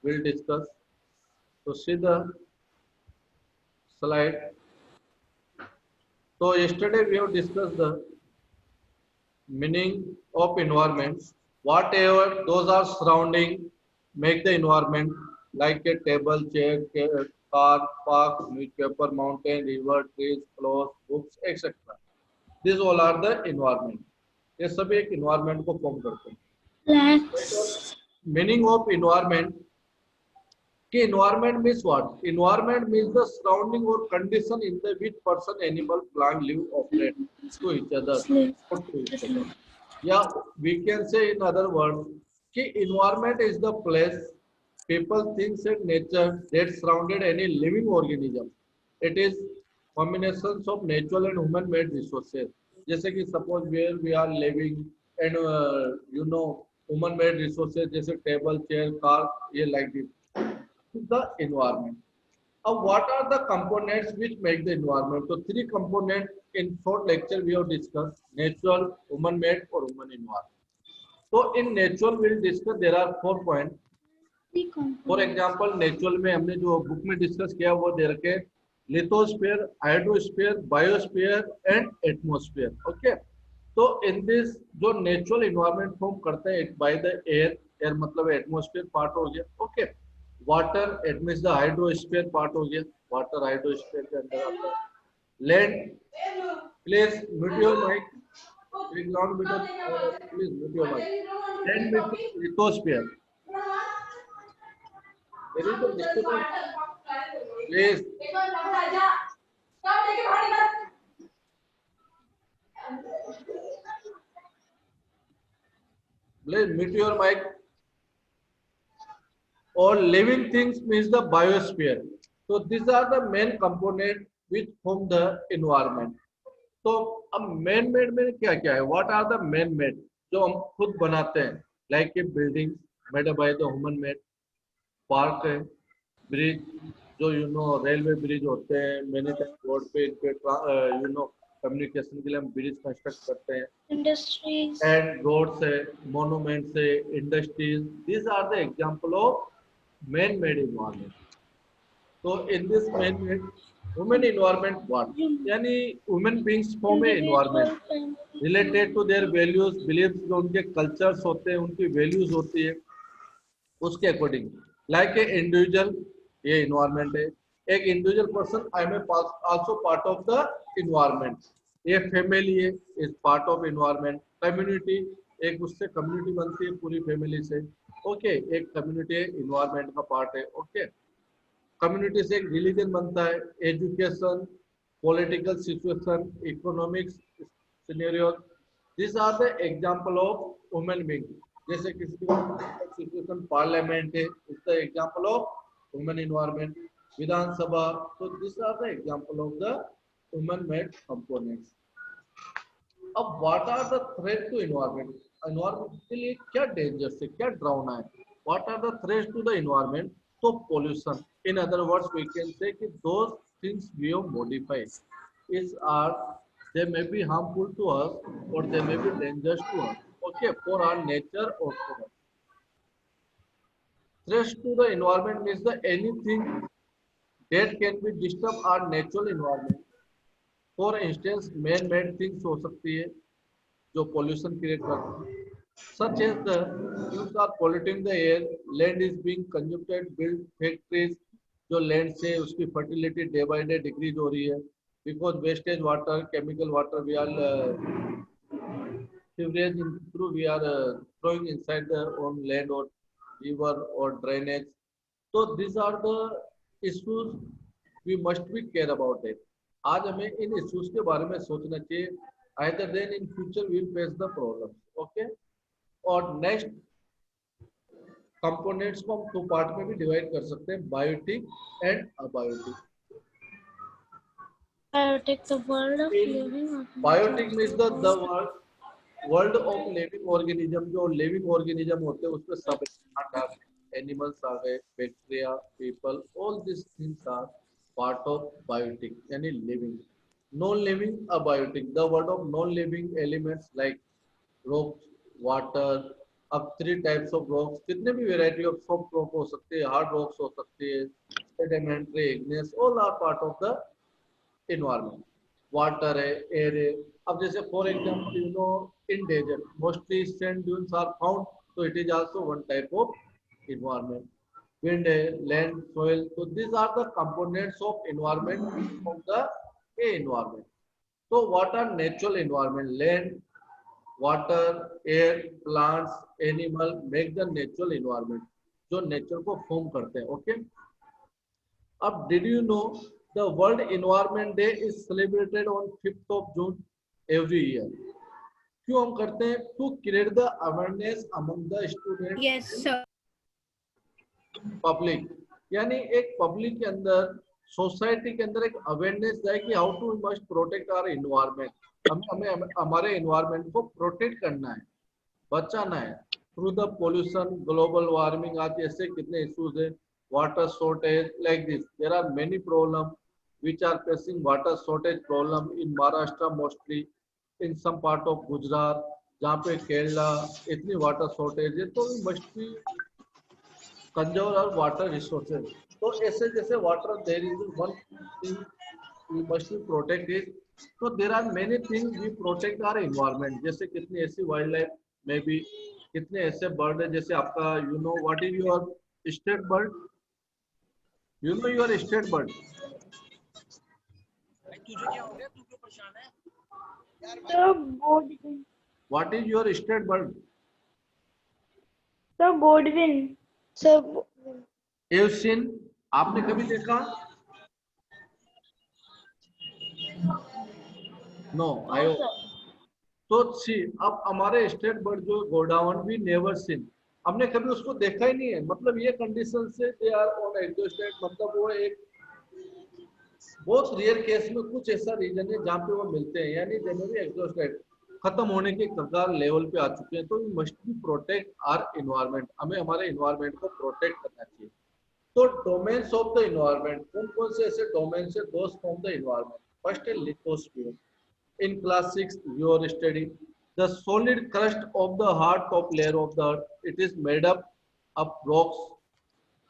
we'll discuss. So see the slide. So yesterday we have discussed the meaning of environment. Whatever those are surrounding make the environment like a table, chair, car, park, newspaper, mountain, river, trees, clothes, books, etc. These all are the environment. ये सभी एक environment को form करते हैं. Flags. Meaning of environment कि environment means what? Environment means the surrounding or condition in the which person, animal, plant live, operate to each other or to each other. Yeah, we can say in other words कि environment is the place, people, things and nature that surrounded any living organism. It is combinations of natural and human made resources. जैसे कि suppose where we are living and human made resources जैसे table, chair, car ये like this. The environment. Now, what are the components which make the environment? So, three components in short lecture we have discussed: natural, human-made, or human environment. So, in natural we'll discuss. There are 4 points. For example, natural में हमने जो book में discuss किया वो दे रखे lithosphere, hydrosphere, biosphere, and atmosphere. Okay. तो in this जो natural environment form करते हैं by the air, air मतलब atmosphere part हो गया. Okay. Water it means the hydrosphere part हो गया. वाटर हाइड्रोस्फीयर के अंदर आता है. Land please mute your mic. Background बेटा please mute your mic. Land means lithosphere. There is a disturbance please. Please mute your mic. Or living things means the biosphere. So these are the main components which form the environment. तो अब man made में क्या क्या है? What are the man made जो हम खुद बनाते हैं? Like a building made by the human made, park है, bridge जो railway bridge होते हैं, many times road पे इनके communication के लिए हम bridge construct करते हैं. Industries. And roads है, monuments है, industries. These are the example of man-made environment. So in this man-made human environment what? यानी human beings form a environment related to their values, beliefs जो उनके cultures होते हैं, उनकी values होती है, उसके according. Like a individual ये environment है. एक individual person I am also part of the environment. ये family है is part of environment. Community एक उससे community बनती है पूरी family से. ओके एक कम्युनिटी इन्वायरमेंट का पार्ट है. ओके कम्युनिटी से एक रिलीजन बनता है. Education, political situation, economics scenario. This are the example of human being. जैसे किसी सिचुएशन पार्लियामेंट है, it's the example of human environment. Vidhan Sabha. तो this are the example of the human made components. अब what are the threat to environment? Environment के लिए क्या danger है, क्या डरावना है? What are the threats to the environment? तो pollution. In other words we can say कि those things we have modified is are they may be harmful to us और they may be dangerous to us. Okay for our nature और for us. Threats to the environment means the anything that can be disturb our natural environment. For instance man made things हो सकती है जो pollution create करते हैं. Such as the fuels are polluting the air, land is being consumed, built factories जो land से उसकी fertility day by day decrease हो रही है because wastage water, chemical water we are sewage through we are throwing inside the own land or river or drainage. So these are the issues we must be care about it. आज हमें इन issues के बारे में सोचना चाहिए. Either then in future we will face the problems. Okay. और next components को हम 2 पार्ट में भी डिवाइड कर सकते हैं, biotic and abiotic. Biotic, the world of living organisms. Biotic means the world of living organism. जो लिविंग ऑर्गेनिज्म होते हैं उसमें सब एनिमल्स आ गए, bacteria, people, all this things are part of biotic यानी living. Non living abiotic, the world of non living elements like rocks, water, अब 3 types of rocks, कितने भी वेराइटी ऑफ सॉफ्ट रॉक हो सकते हैं, हार्ड रॉक्स हो सकते हैं, sedimentary, igneous, all are part of the environment. Water है, एयर है। अब जैसे for example you know in desert mostly sand dunes are found, तो it is also one type of environment. Wind है, land, soil, तो these are the components of environment of the a environment. So what are natural environment? Land, water, air, plants, animal make the natural environment, जो nature को form करते हैं। Okay, अब did you know the world environment day is celebrated on 5th of June every year. क्यों हम करते हैं? To create the awareness among the student, Yes, sir. Public, यानी एक पब्लिक के अंदर, सोसाइटी के अंदर एक अवेयरनेस जाए कि how to must protect our environment. हमें हमें हमारे इन्वायरमेंट को प्रोटेक्ट करना है, बचाना है through the pollution, global warming, आज ऐसे कितने इश्यूज है, water shortage, like this there are many problem which are facing water shortage problem in Maharashtra mostly, in some part of Gujarat, जहाँ पे केरला इतनी वाटर शॉर्टेज है, तो must be conserve our water resources. तो ऐसे जैसे water there is one thing we must be protect it, तो there are many thing we protect our environment. जैसे कितनी ऐसी वाइल्ड लाइफ में भी, कितने ऐसे बर्ड है, जैसे आपका you know what is your state bird, you know your state bird, Sir, Godwin. What is your state bird? Sir, Godwin. Sir, एवसिन, आपने कभी देखा? नो, आयो। तो सी, अब हमारे स्टेट बर्ड जो गोडाउन भी नेवर सीन, हमने कभी उसको देखा ही नहीं है। मतलब ये कंडीशन से दे आर ऑन एग्जॉस्टेड, मतलब वो एक बहुत रेयर केस में कुछ ऐसा रीजन है जहाँ पे वो मिलते हैं, यानी जनरली एग्जॉस्टेड, खत्म होने के कगार लेवल पे आ चुके हैं। तो we must be protect our environment, हमें हमारे इन्वायरमेंट को प्रोटेक्ट करना चाहिए। तो डोमेन्स ऑफ द इन्वायरमेंट, कौन कौन से ऐसे डोमेन्स है दोस्त फ्रॉम द इन्वायरमेंट? फर्स्ट है lithosphere. In class 6 you are studying the solid crust of the hard top layer of the earth. It is made up of rocks,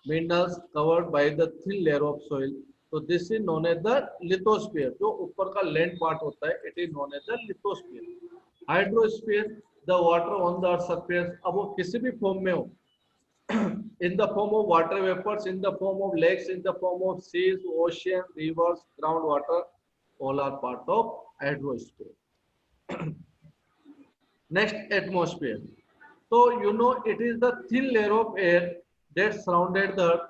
minerals covered by the thin layer of soil. So this is known as the lithosphere. जो ऊपर का land part होता है, it is known as the lithosphere. Hydrosphere, the water on the earth surface. अब वो किसी भी form में हो, in the form of water vapors, in the form of lakes, in the form of seas, ocean, rivers, groundwater, all are part of hydrosphere. Next, atmosphere. So you know it is the thin layer of air that surrounded the earth.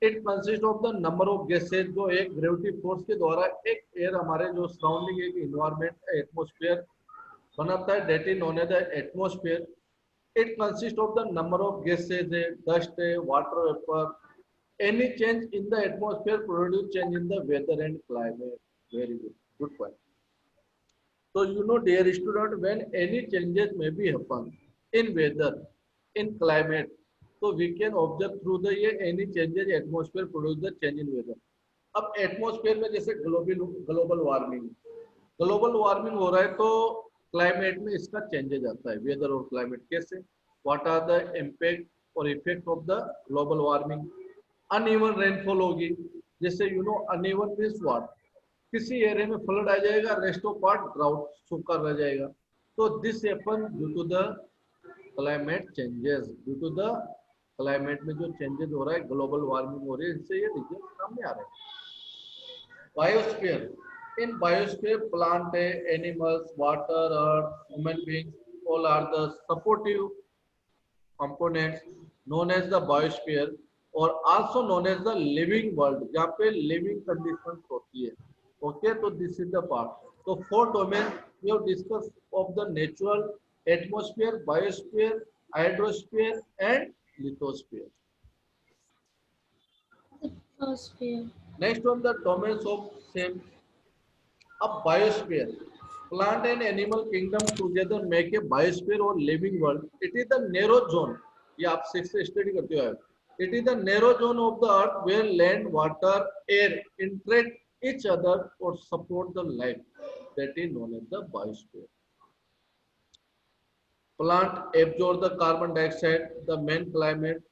It consists of the number of gases, जो एक gravity force के द्वारा एक air हमारे जो surrounding एक environment atmosphere बनाता है, that is known as the atmosphere. It consists of the number of gases, dust, water vapor. Any change in the atmosphere produce change in the weather and climate. Very good, good point. So you know, dear student, when any changes may be happen in weather, in climate, so we can observe through the ये any changes atmosphere produce the change in weather. अब atmosphere में जैसे global warming हो रहा है, तो climate में इसका चेंजेज आता है, वेदर और क्लाइमेट। कैसे? व्हाट आर द इम्पैक्ट और effect of the global warming? Uneven rainfall होगी, जैसे you know uneven means what, किसी एरिया में फ्लड आ जाएगा, रेस्ट ऑफ पार्ट ड्राउट, सूखा रह जाएगा। तो this happen due to the climate changes, due to the climate में जो चेंजेस हो रहा है, ग्लोबल वार्मिंग हो रही है, इससे ये रीजन सामने आ रहे हैं। बायोस्फीयर, इन बायोस्फीयर प्लांट है, animals, water, earth, human beings, all are the supportive components known as the biosphere or also known as the living world, जहाँ पे living conditions होती है। Okay, तो this is the part. So 4 domains we have discussed of the natural atmosphere, biosphere, hydrosphere and lithosphere. atmosphere. Next one, the domains of same. अब biosphere, plant and animal kingdom together make a biosphere or living world. It is the narrow zone, ये आप 6 से study करते हो। It is the narrow zone of the earth where land, water, air interact each other or support the life, that is known as the biosphere. plant absorb the carbon dioxide, the main climate,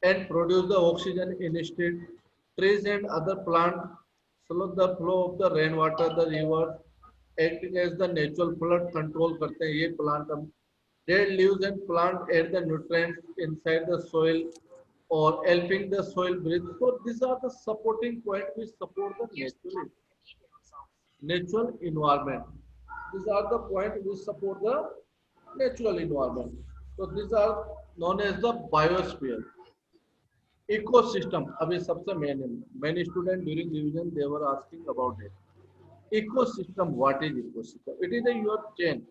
and produce the oxygen instead. Trees and other plants slow the flow of the rainwater, the rivers, acting as the natural flood control करते हैं ये plant हम. Dead leaves and plant add the nutrients inside the soil or helping the soil breathe. So these are the supporting points which support the natural environment. These are the points which support the natural environment. So these are known as the biosphere. Ecosystem. अभी सबसे main है. Many students during revision they were asking about it. Ecosystem. What is ecosystem? It is a your chain.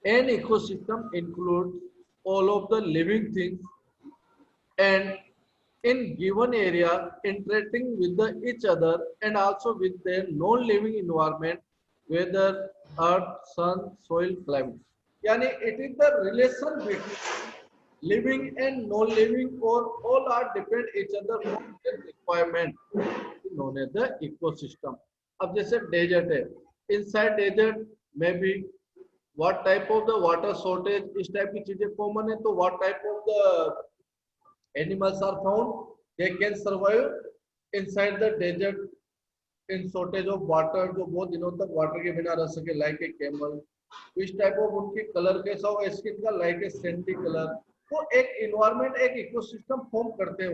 An ecosystem includes all of the living things and in given area interacting with the each other and also with their non-living environment, whether earth, sun, soil, climate. Yani it is the relation between living and non-living or all are depend each other from their requirement known as the ecosystem. अब जैसे desert है, inside desert में भी what type of the water shortage इस type की चीजें common है तो what type of the animals are found they can survive inside the desert in shortage of water जो बहुत दिनों तक water के बिना रह सके like a camel. इस टाइप ऑफ उनकी कलर कैसा हो स्किन का लाइक ए सैंडी कलर. तो एक इन्वायरमेंट एक इकोसिस्टम फॉर्म करते हैं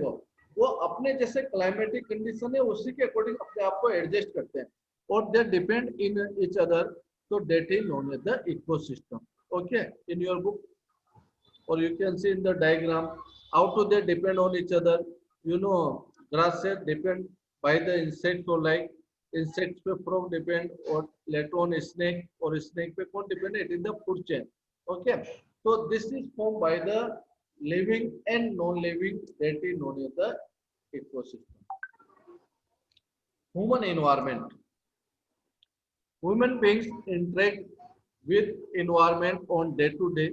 वो अपने जैसे क्लाइमेटिक कंडीशन है उसी के अकॉर्डिंग अपने आप को एडजस्ट करते हैं और they depend in each other. तो that is known as the ecosystem. Okay in your book और you can see in the diagram how to they depend on each other. You know grass से depend by the insect और like insect पे frog depend और later on snake और snake पे कौन depend है? It is the food chain. Okay so this is formed by the living and non-living that is known as the ecosystem. Human environment. Human beings interact with environment on day-to-day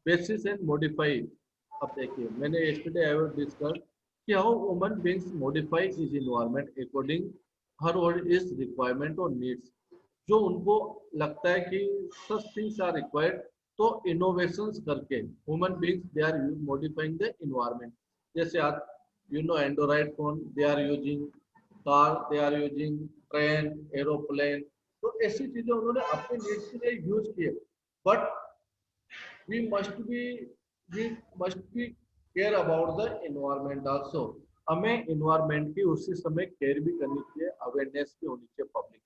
basis and modify it. अब देखिए मैंने yesterday I will discuss कि how human beings modify his environment according her or his requirement or needs. जो उनको लगता है कि such things are required तो इनोवेशंस करके human beings they are modifying the environment. जैसे आज you know Android phone they are using car they are using train aeroplane. तो ऐसी चीजें उन्होंने अपने नीड्स के लिए यूज किए but we must be care about the environment also. हमें एनवायरनमेंट की उसी समय केयर भी करनी चाहिए अवेयरनेस भी होनी चाहिए पब्लिक.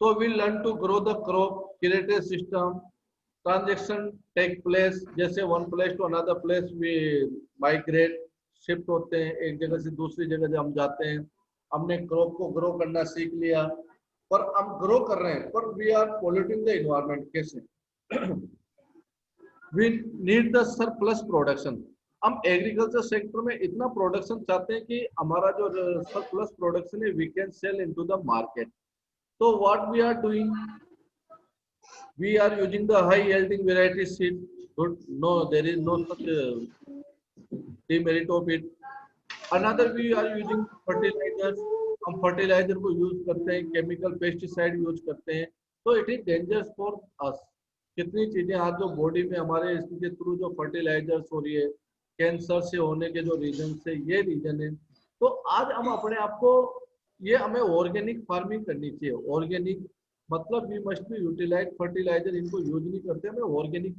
तो we learn to grow the crop create a system transaction take place. जैसे one place to another place we migrate shift होते हैं एक जगह से दूसरी जगह जब हम जाते हैं. हमने क्रॉप को ग्रो करना सीख लिया पर हम ग्रो कर रहे हैं पर we are polluting the environment. कैसे? We need the surplus production. हम एग्रीकल्चर सेक्टर में इतना प्रोडक्शन चाहते हैं कि हमारा जो सरप्लस प्रोडक्शन है we can sell into the market. तो what we are doing we are using the high yielding variety seed. Good. No, there is no such demerit of it. Another we are using fertilizers. हम fertiliser को use करते हैं chemical pesticide use करते हैं तो it is dangerous for us. कितनी चीजें आज जो बॉडी में हमारे इसके थ्रू जो फर्टिलाइजर्स हो रही है कैंसर से होने के जो रीजन से ये रीजन है. तो आज हम अपने आप को ये हमें ऑर्गेनिक फार्मिंग करनी चाहिए. ऑर्गेनिक मतलब we must be utilise fertiliser इनको यूज नहीं करते हमें ऑर्गेनिक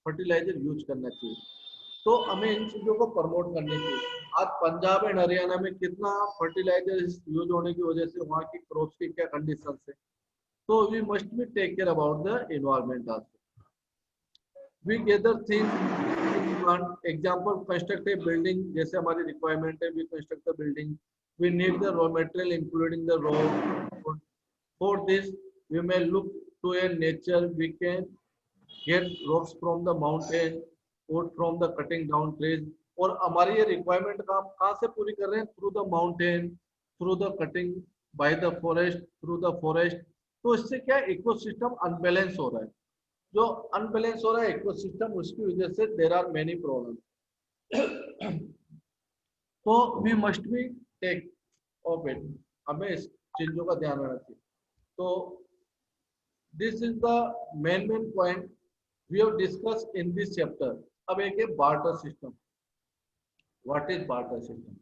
फर्टिलाइजर यूज करना चाहिए. तो हमें इन चीजों को प्रमोट करनी चाहिए. आज पंजाब एंड हरियाणा में कितना फर्टिलाइजर यूज होने की वजह से वहाँ की क्रॉप्स की क्या कंडीशन है. तो we must be take care about the environment also. We gather things example construct a building. जैसे हमारी रिक्वायरमेंट है we construct the building. We need the raw material including the raw. For this we may look to a nature. We can get rocks from the mountain or from the cutting down trees. और हमारी ये requirement का हम कहाँ से पूरी कर रहे हैं? Through the mountain, through the cutting by the forest, through the forest. तो इससे क्या इकोसिस्टम अनबैलेंस हो रहा है. जो अनबैलेंस हो रहा है इकोसिस्टम उसकी वजह से देयर आर मेनी प्रॉब्लम. तो we must be take of it. हमें इस चीजों का ध्यान रखना चाहिए. तो this is the main point we have discussed in this chapter. अब एक है barter system. What is barter system?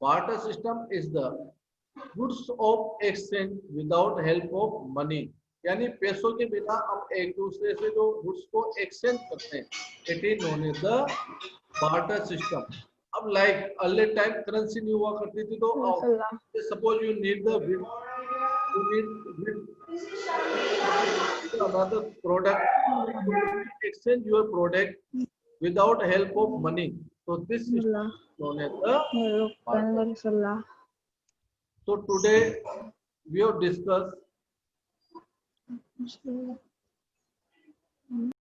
Barter system is the goods of exchange without help of money. यानी पैसों के बिना हम एक दूसरे से जो गुड्स को एक्सचेंज करते हैं, it is known as the barter system. अब लाइक अर्ली टाइम करेंसी नहीं हुआ करती थी, तो suppose you need the you need another product, exchange your product without help of money. So this is known as the barter. So today we have discussed